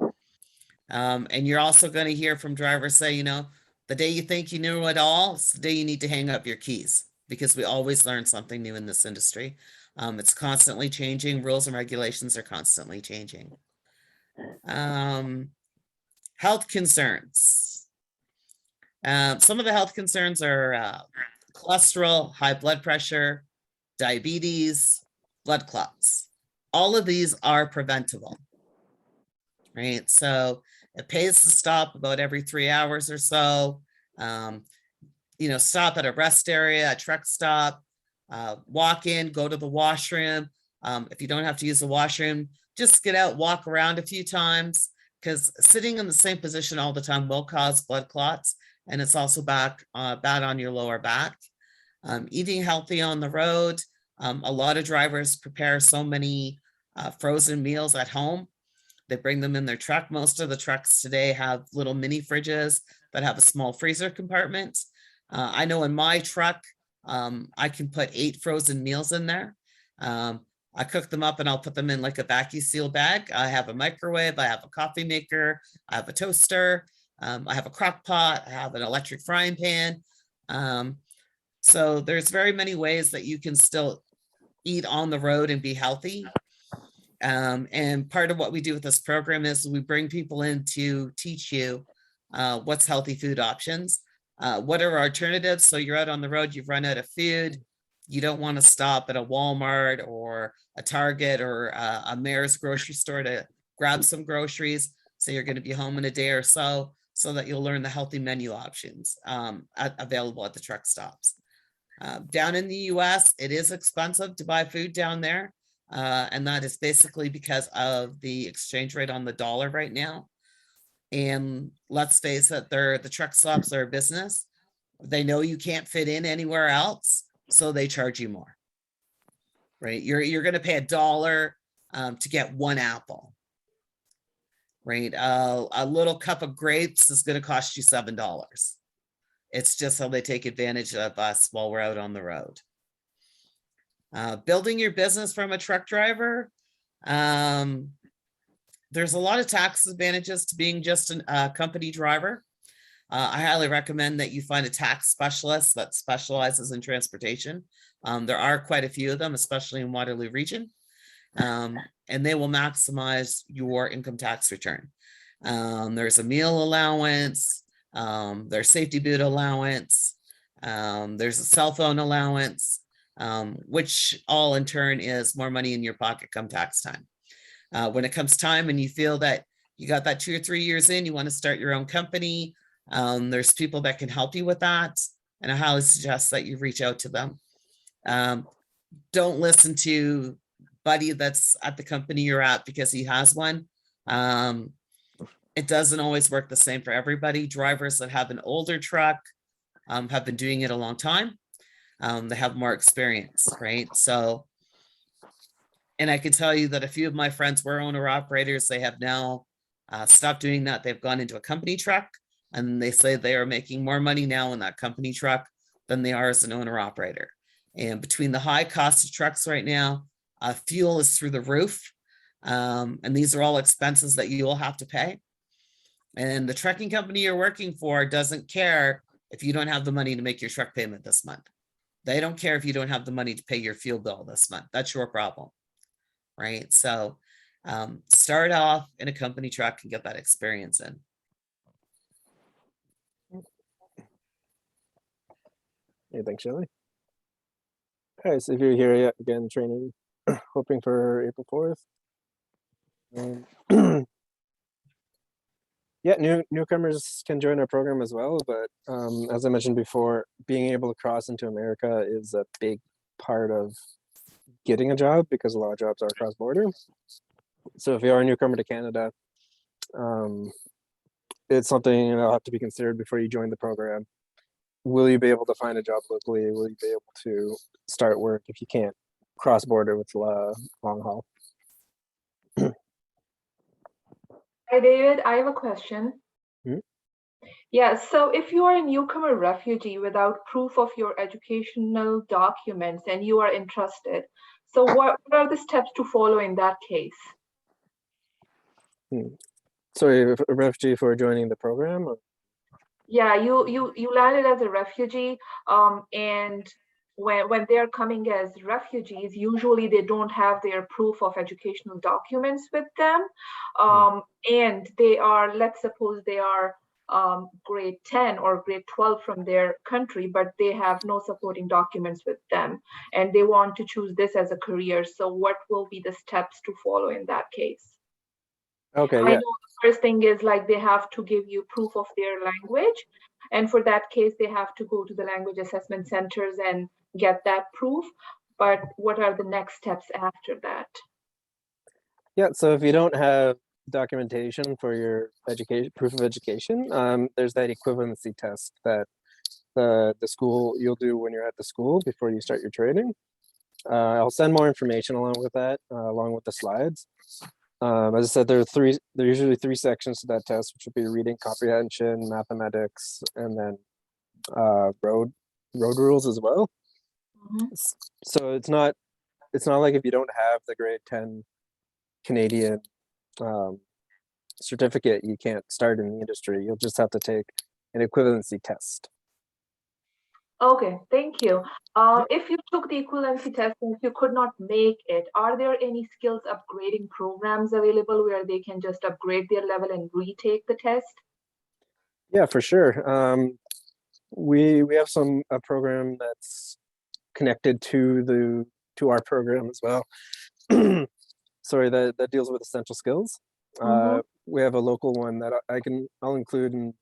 And you're also going to hear from drivers say, you know, the day you think you know it all, it's the day you need to hang up your keys, because we always learn something new in this industry. It's constantly changing. Rules and regulations are constantly changing. Health concerns. Some of the health concerns are cholesterol, high blood pressure, diabetes, blood clots. All of these are preventable, right? So it pays to stop about every 3 hours or so. You know, stop at a rest area, a truck stop, walk in, go to the washroom. If you don't have to use the washroom, just get out, walk around a few times, because sitting in the same position all the time will cause blood clots, and it's also bad on your lower back. Eating healthy on the road. A lot of drivers prepare so many frozen meals at home. They bring them in their truck. Most of the trucks today have little mini fridges that have a small freezer compartment. I know in my truck, I can put 8 frozen meals in there. I cook them up and I'll put them in like a vacuum seal bag. I have a microwave, I have a coffee maker, I have a toaster, I have a crock pot, I have an electric frying pan. So there's very many ways that you can still eat on the road and be healthy. And part of what we do with this program is we bring people in to teach you what's healthy food options. What are alternatives? So you're out on the road, you've run out of food. You don't want to stop at a Walmart or a Target or a Mayor's grocery store to grab some groceries. So you're going to be home in a day or so that you'll learn the healthy menu options available at the truck stops. Down in the US, it is expensive to buy food down there. And that is basically because of the exchange rate on the dollar right now. And let's face it, the truck stops are a business. They know you can't fit in anywhere else, so they charge you more. Right? You're going to pay $1 to get one apple. Right? A little cup of grapes is going to cost you $7. It's just how they take advantage of us while we're out on the road. Building your business from a truck driver. There's a lot of tax advantages to being just a company driver. I highly recommend that you find a tax specialist that specializes in transportation. There are quite a few of them, especially in Waterloo region, and they will maximize your income tax return. There's a meal allowance, there's safety boot allowance, there's a cell phone allowance, which all in turn is more money in your pocket come tax time. When it comes time and you feel that you got that 2 or 3 years in, you want to start your own company, there's people that can help you with that. And I highly suggest that you reach out to them. Don't listen to buddy that's at the company you're at because he has one. It doesn't always work the same for everybody. Drivers that have an older truck have been doing it a long time. They have more experience, right? So, and I can tell you that a few of my friends were owner operators. They have now stopped doing that. They've gone into a company truck, and they say they are making more money now in that company truck than they are as an owner operator. And between the high cost of trucks right now, fuel is through the roof. And these are all expenses that you will have to pay. And the trucking company you're working for doesn't care if you don't have the money to make your truck payment this month. They don't care if you don't have the money to pay your fuel bill this month. That's your problem, right? So start off in a company truck and get that experience in. Yeah, thanks, Shelley. All right, so if you're here yet again, training, hoping for April 4th. Yeah, newcomers can join our program as well, but as I mentioned before, being able to cross into America is a big part of getting a job because a lot of jobs are cross-border. So if you are a newcomer to Canada, it's something that'll have to be considered before you join the program. Will you be able to find a job locally? Will you be able to start work if you can't cross-border with long haul? Hi, David. I have a question. Hmm? Yeah, so if you are a newcomer refugee without proof of your educational documents and you are interested, so what are the steps to follow in that case? Sorry, a refugee for joining the program? Or? Yeah, you landed as a refugee, and when they're coming as refugees, usually they don't have their proof of educational documents with them, and they are, let's suppose they are grade 10 or grade 12 from their country, but they have no supporting documents with them, and they want to choose this as a career. So what will be the steps to follow in that case? Okay, I yeah. know the first thing is like they have to give you proof of their language. And for that case, they have to go to the language assessment centers and get that proof. But what are the next steps after that? Yeah, so if you don't have documentation for your education, proof of education, there's that equivalency test that the school you'll do when you're at the school before you start your training. I'll send more information along with that, along with the slides. As I said, there are usually three sections to that test, which would be reading comprehension, mathematics, and then road rules as well. So it's not it's not like if you don't have the grade 10 Canadian certificate, you can't start in the industry. You'll just have to take an equivalency test. Okay, thank you. If you took the equivalency test and if you could not make it, are there any skills upgrading programs available where they can just upgrade their level and retake the test? Yeah, for sure. We have a program that's connected to our program as well. Sorry, that deals with essential skills. We have a local one that I'll include in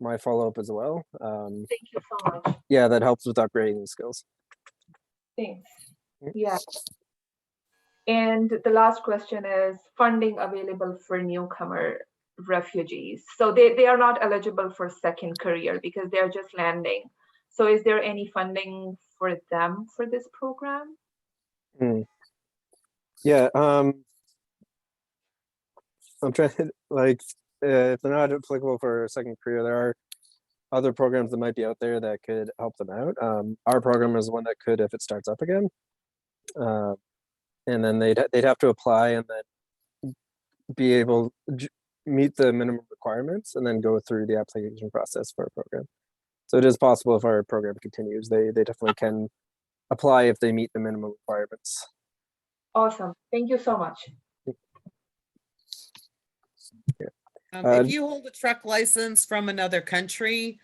my follow-up as well. Thank you so much. Yeah, that helps with upgrading the skills. Thanks. Yeah. And the last question is funding available for newcomer refugees. So they are not eligible for second career because they're just landing. So is there any funding for them for this program? Yeah, I'm trying to, like, if they're not applicable for a second career, there are other programs that might be out there that could help them out. Our program is one that could if it starts up again. And then they'd have to apply and then be able to meet the minimum requirements and then go through the application process for a program. So it is possible if our program continues, they definitely can apply if they meet the minimum requirements. Awesome. Thank you so much. If you hold a truck license from another country,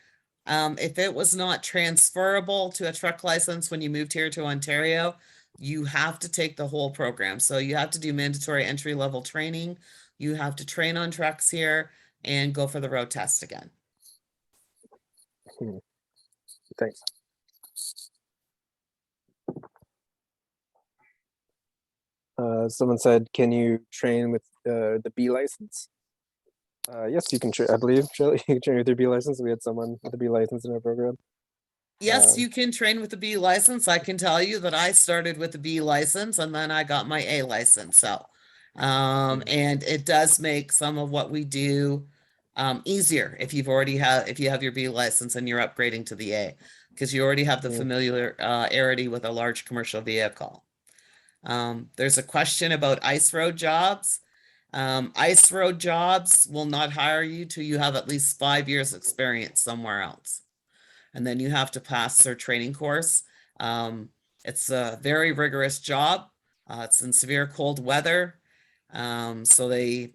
if it was not transferable to a truck license when you moved here to Ontario, you have to take the whole program. So you have to do mandatory entry-level training. You have to train on trucks here and go for the road test again. Thanks. Someone said, can you train with the B license? Yes, you can. I believe, Shelley, you can train with your B license. We had someone with a B license in our program. Yes, you can train with the B license. I can tell you that I started with the B license and then I got my A license. So, and it does make some of what we do easier if you have your B license and you're upgrading to the A, because you already have the familiarity with a large commercial vehicle. There's a question about ice road jobs. Ice road jobs will not hire you till you have at least 5 years experience somewhere else. And then you have to pass their training course. It's a very rigorous job. It's in severe cold weather. So they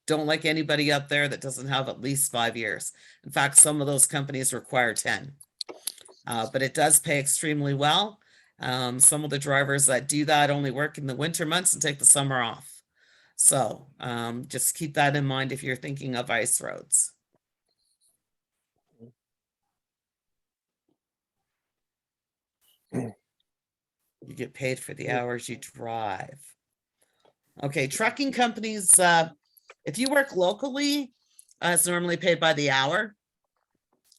don't like anybody up there that doesn't have at least 5 years. In fact, some of those companies require 10. But it does pay extremely well. Some of the drivers that do that only work in the winter months and take the summer off. So just keep that in mind if you're thinking of ice roads. You get paid for the hours you drive. Okay, trucking companies, if you work locally, it's normally paid by the hour.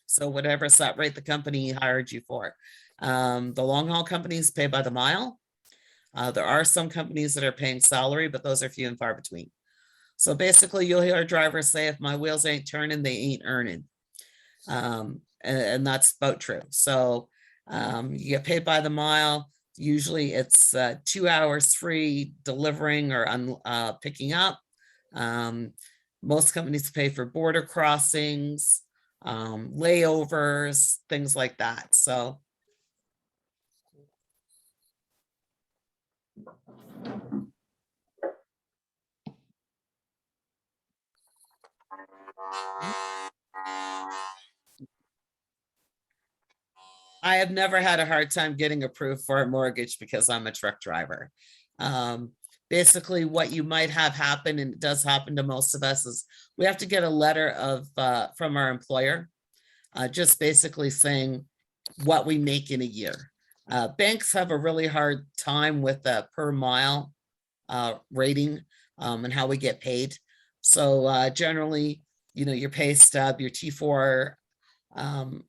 So whatever set rate the company hired you for. The long haul companies pay by the mile. There are some companies that are paying salary, but those are few and far between. So basically you'll hear drivers say, if my wheels ain't turning, they ain't earning. And that's about true. So you get paid by the mile. Usually it's 2 hours free delivering or picking up. Most companies pay for border crossings, layovers, things like that. So I have never had a hard time getting approved for a mortgage because I'm a truck driver. Basically what you might have happen, and it does happen to most of us, is we have to get a letter from our employer, just basically saying what we make in a year. Banks have a really hard time with the per mile rating and how we get paid. So generally, your pay stub, your T4,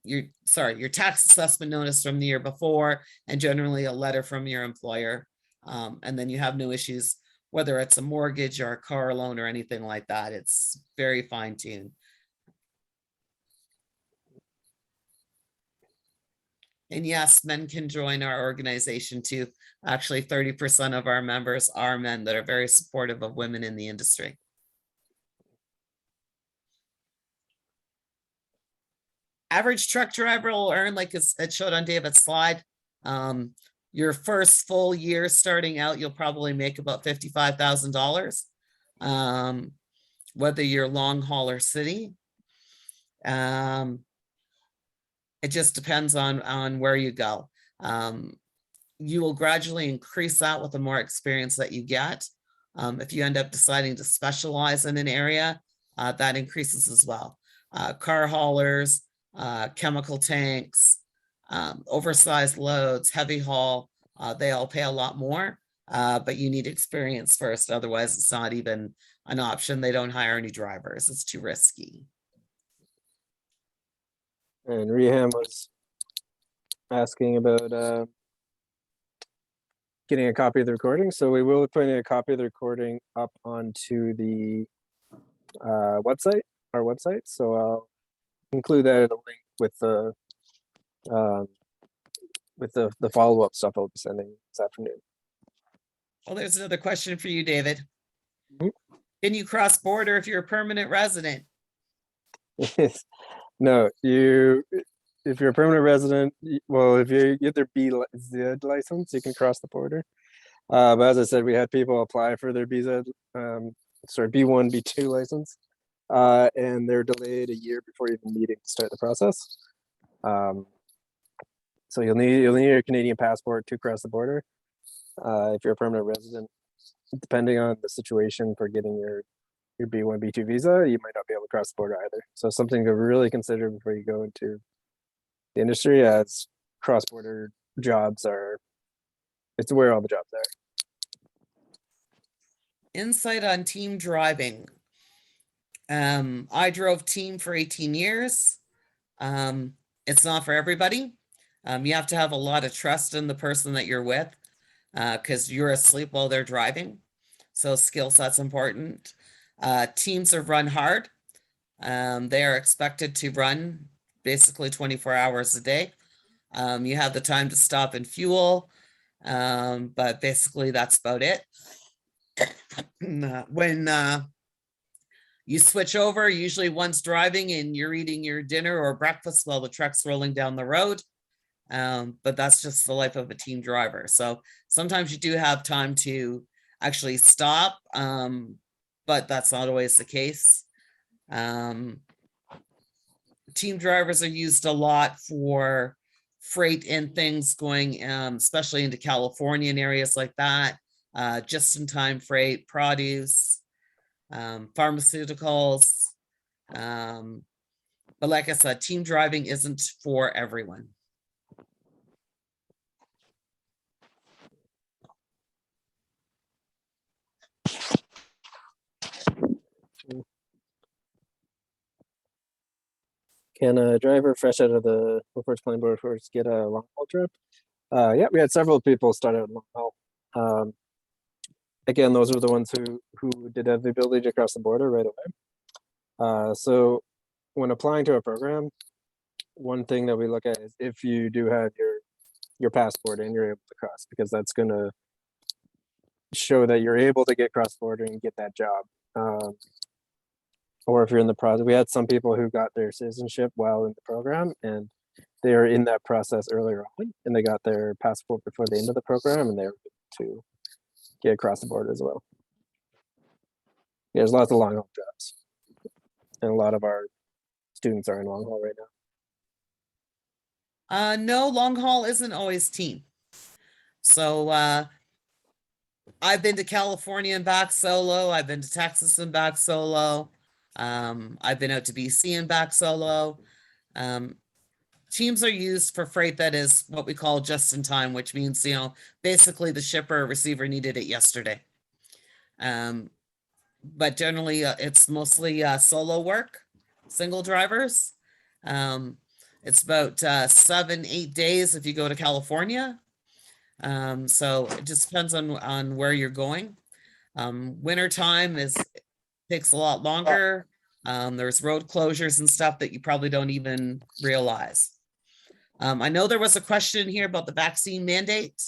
your tax assessment notice from the year before, and generally a letter from your employer. And then you have no issues, whether it's a mortgage or a car loan or anything like that. It's very fine-tuned. And yes, men can join our organization too. Actually, 30% of our members are men that are very supportive of women in the industry. Average truck driver will earn, like it showed on David's slide, your first full year starting out, you'll probably make about $55,000, whether you're long haul or city. It just depends on where you go. You will gradually increase that with the more experience that you get. If you end up deciding to specialize in an area, that increases as well. Car haulers, chemical tanks, oversized loads, heavy haul, they all pay a lot more, but you need experience first. Otherwise, it's not even an option. They don't hire any drivers. It's too risky. And Reham was asking about getting a copy of the recording. So we will be putting a copy of the recording up onto the website, our website. So I'll include that in a link with the follow-up stuff I'll be sending this afternoon. Well, there's another question for you, David. Mhm. Can you cross border if you're a permanent resident? No, if you're a permanent resident, well, if you get their BZ license, you can cross the border. But as I said, we had people apply for their B1, B2 license, and they're delayed a year before even needing to start the process. So you'll need your Canadian passport to cross the border. If you're a permanent resident, depending on the situation for getting your B1, B2 visa, you might not be able to cross the border either. So something to really consider before you go into the industry, as cross-border jobs it's where all the jobs are. Insight on team driving. I drove team for 18 years. It's not for everybody. You have to have a lot of trust in the person that you're with, because you're asleep while they're driving. So skill set's important. Teams are run hard. They are expected to run basically 24 hours a day. You have the time to stop and fuel, but basically that's about it. When you switch over, usually one's driving and you're eating your dinner or breakfast while the truck's rolling down the road. But that's just the life of a team driver. So sometimes you do have time to actually stop, but that's not always the case. Team drivers are used a lot for freight and things going, especially into California and areas like that, just-in-time freight, produce, pharmaceuticals. But like I said, team driving isn't for everyone. Can a driver fresh out of the Workforce Planning Board course get a long haul trip? Yeah, we had several people start out long haul. Again, those were the ones who did have the ability to cross the border right away. So when applying to a program, one thing that we look at is if you do have your passport and you're able to cross, because that's going to show that you're able to get cross border and get that job. Or if you're in the process, we had some people who got their citizenship while in the program, and they were in that process earlier on, and they got their passport before the end of the program, and they were able to get across the border as well. There's lots of long haul jobs, and a lot of our students are in long haul right now. No, long haul isn't always team. So I've been to California and back solo. I've been to Texas and back solo. I've been out to BC and back solo. Teams are used for freight that is what we call just in time, which means, basically the shipper or receiver needed it yesterday. But generally it's mostly solo work, single drivers. It's about 7-8 days if you go to California. So it just depends on where you're going. Winter time takes a lot longer. There's road closures and stuff that you probably don't even realize. I know there was a question here about the vaccine mandate.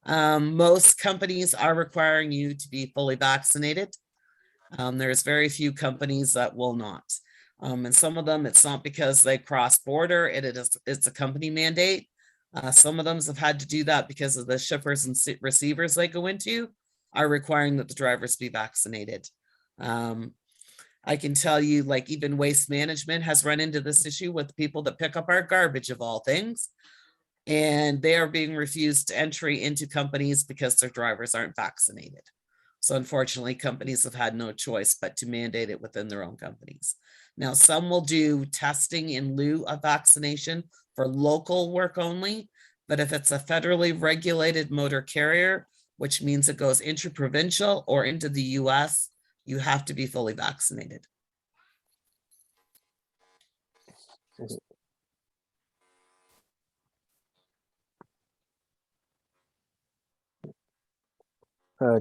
Most companies are requiring you to be fully vaccinated. There's very few companies that will not. And some of them, it's not because they cross border, it's a company mandate. Some of them have had to do that because of the shippers and receivers they go into are requiring that the drivers be vaccinated. I can tell you, like, even Waste Management has run into this issue with people that pick up our garbage of all things, and they are being refused entry into companies because their drivers aren't vaccinated. So unfortunately, companies have had no choice but to mandate it within their own companies. Now, some will do testing in lieu of vaccination for local work only, but if it's a federally regulated motor carrier, which means it goes intraprovincial or into the US, you have to be fully vaccinated.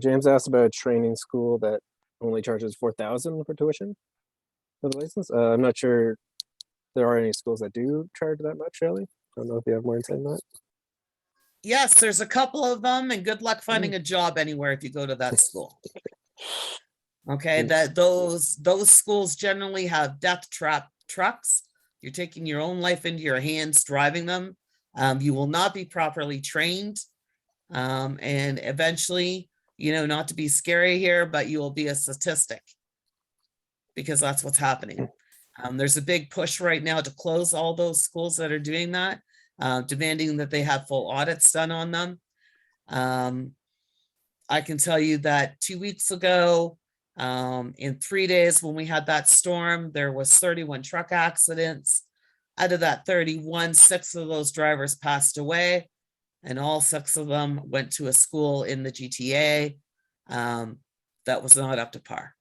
James asked about a training school that only charges $4,000 for tuition for the license. I'm not sure there are any schools that do charge that much, really. I don't know if you have more insight on that. Yes, there's a couple of them, and good luck finding a job anywhere if you go to that school. Okay, that those schools generally have death trap trucks. You're taking your own life into your hands driving them. You will not be properly trained. And eventually, not to be scary here, but you will be a statistic because that's what's happening. There's a big push right now to close all those schools that are doing that, demanding that they have full audits done on them. I can tell you that 2 weeks ago, in 3 days when we had that storm, there was 31 truck accidents. Out of that 31, 6 of those drivers passed away, and all 6 of them went to a school in the GTA that was not up to par.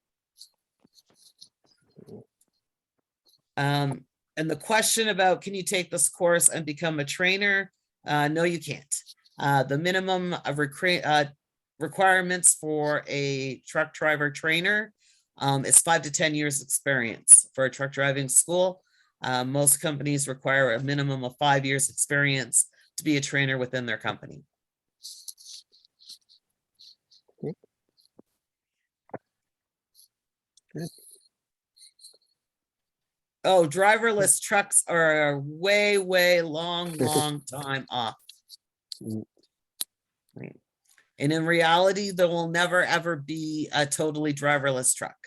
And the question about, can you take this course and become a trainer? No, you can't. The minimum of requirements for a truck driver trainer is 5 to 10 years experience for a truck driving school. Most companies require a minimum of 5 years experience to be a trainer within their company. Good. Oh, driverless trucks are a way, way long time off. Right. And in reality, there will never, ever be a totally driverless truck.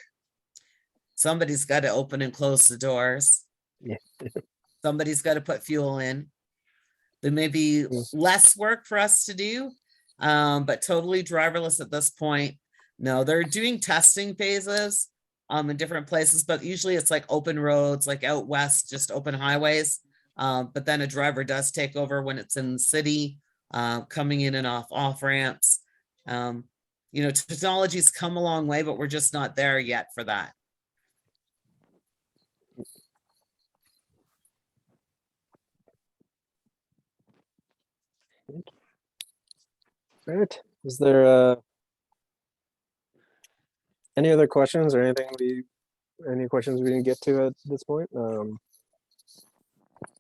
Somebody's got to open and close the doors. Yeah. Somebody's got to put fuel in. There may be less work for us to do, but totally driverless at this point. No, they're doing testing phases in different places, but usually it's like open roads, like out west, just open highways. But then a driver does take over when it's in the city, coming in and off ramps. Technology's come a long way, but we're just not there yet for that. All right. Is there any other questions or any questions we didn't get to at this point? You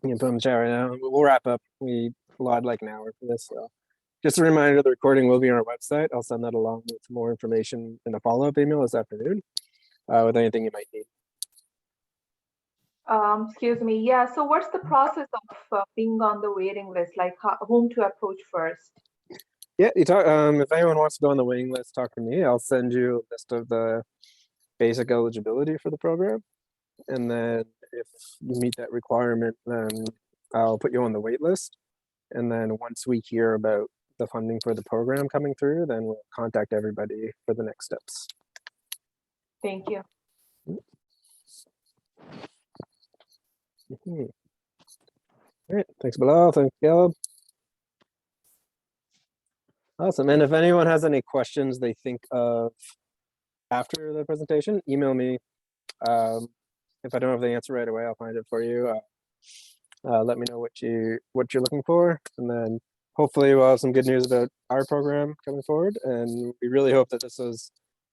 can put them in the chat right now. We'll wrap up. We allotted like an hour for this. So just a reminder, the recording will be on our website. I'll send that along with more information in a follow-up email this afternoon with anything you might need. Excuse me. Yeah. So what's the process of being on the waiting list? Like whom to approach first? Yeah, you talk. If anyone wants to go on the waiting list, talk to me. I'll send you a list of the basic eligibility for the program, and then if you meet that requirement, then I'll put you on the wait list. And then once we hear about the funding for the program coming through, then we'll contact everybody for the next steps. Thank you. All right. Thanks, Bilal. Thanks, Caleb. Awesome. And if anyone has any questions they think of after the presentation, email me. If I don't have the answer right away, I'll find it for you. Let me know what you're looking for, and then hopefully we'll have some good news about our program coming forward. And we really hope that this was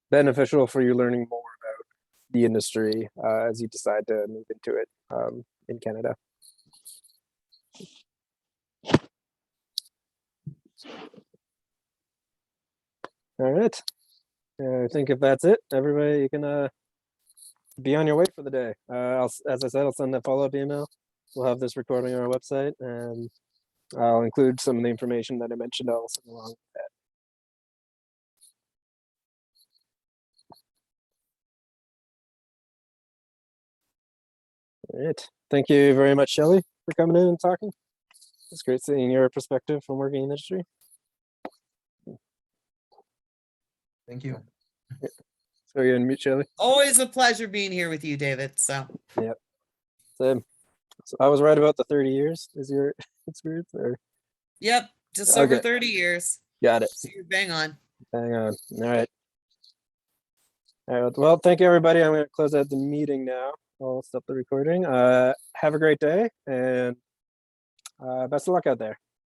beneficial for you learning more about the industry as you decide to move into it in Canada. All right. I think if that's it, everybody, you can be on your way for the day. As I said, I'll send a follow-up email. We'll have this recording on our website, and I'll include some of the information that I mentioned also along with that. All right. Thank you very much, Shelley, for coming in and talking. It's great seeing your perspective from working in the industry. Thank you. So you're gonna mute Shelley? Always a pleasure being here with you, David. So So I was right about the 30 years is your experience, or yep, just over Okay. 30 years. got it? So you're bang on. Hang on. All right. All right. Well, thank you, everybody. I'm going to close out the meeting now. I'll stop the recording. Have a great day, and best of luck out there.